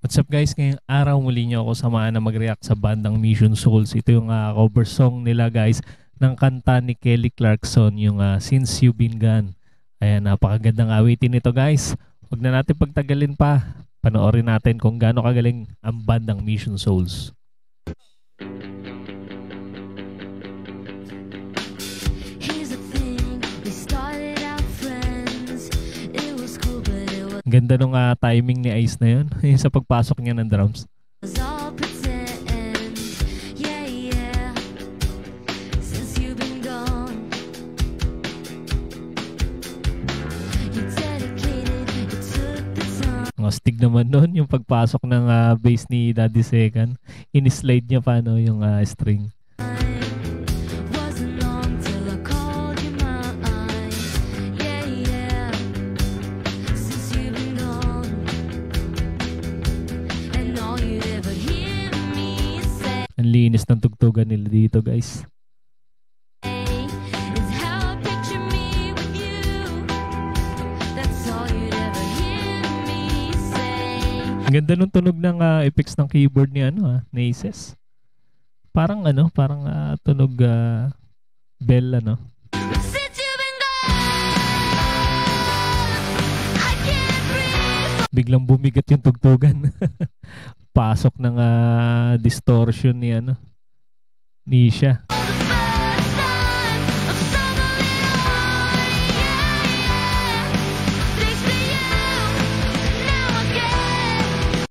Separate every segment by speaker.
Speaker 1: What's up guys? Ngayong araw muli niyo ako samahan na mag-react sa bandang Mission Souls. Ito yung cover song nila guys ng kanta ni Kelly Clarkson, yung Since You've Been Gone. Ayan, napakagandang awitin nito guys. Huwag na natin pagtagalin pa. Panoorin natin kung gaano kagaling ang bandang Mission Souls. Ganda nung timing ni Ice na yun sa pagpasok niya ng drums. Ang astig naman nun yung pagpasok ng bass ni Daddy Second. In-slide niya pa no, yung string. Ang linis ng tugtugan nila dito guys. Ang ganda nung tunog ng effects ng keyboard ni ni Aces. Parang tunog bell Biglang bumigat yung tugtugan. Pasok ng distortion ni Nisha.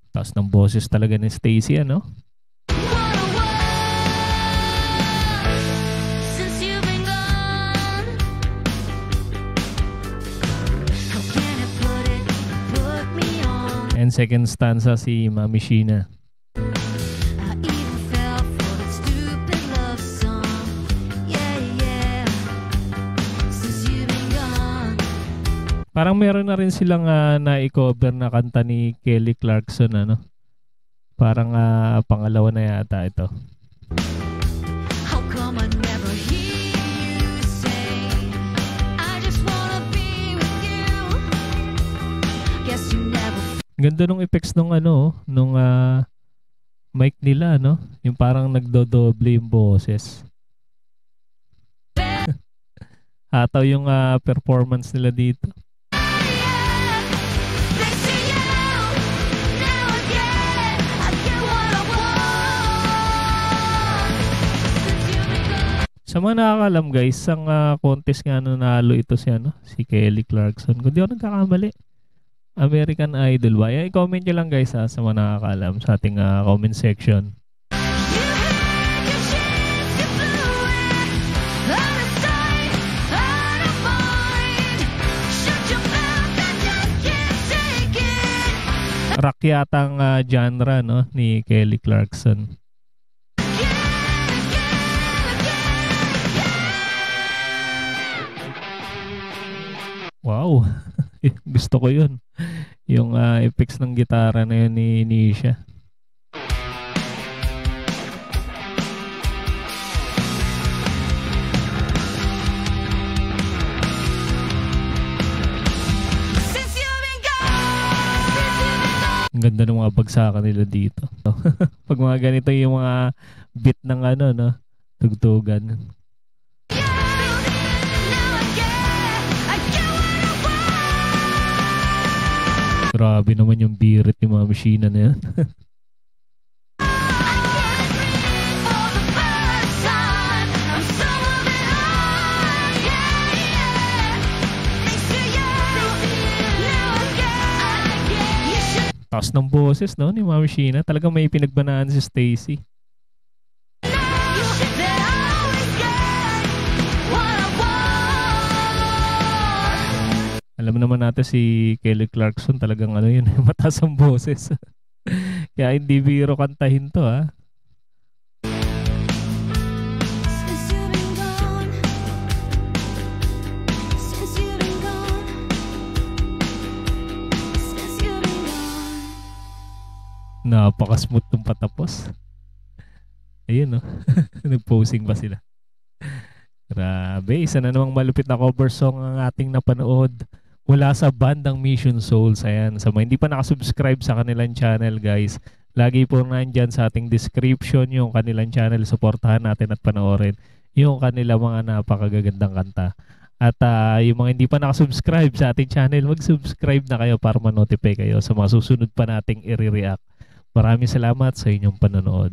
Speaker 1: Taas ng boses talaga ni Stacy And second stanza si Mami Sheena. Parang meron na rin silang na-cover na kanta ni Kelly Clarkson Parang pangalawa na yata ito. Ganda nung effects nung nung mic nila yung parang nagdodoble yung boses. Hataw yung performance nila dito. Sa mga nakakalam guys, ang contest nga nanalo ito si Kelly Clarkson. Kung di ako nagkakamali, American Idol ba? I-comment nyo lang guys sa mga nakakalam sa ating comment section. Rock yatang genre ni Kelly Clarkson. Wow. Gusto ko yun. Yung effects ng gitara na yun ni Nisha. Ang ganda ng mga bagsakan nila dito. Pag mga ganito yung mga beat ng tugtugan. Grabe naman yung birit ni Mami Sheena na yan. Taas ng boses ni Mami Sheena. Talagang may pinagbanaan si Stacy. Alam naman natin si Kelly Clarkson talagang yun, mataas ang boses. Kaya hindi biro kantahin to Napaka-smooth nung patapos. Ayun nag-posing pa sila. Grabe, isa na namang malupit na cover song ang ating napanood. mula sa bandang Mission Souls. Ayan, sa mga hindi pa nakasubscribe sa kanilang channel guys, lagi po nandyan sa ating description yung kanilang channel. Supportahan natin at panoorin yung kanilang mga napakagagandang kanta. At yung mga hindi pa nakasubscribe sa ating channel, mag-subscribe na kayo para ma-notify kayo sa mga susunod pa nating i-react. Maraming salamat sa inyong panonood.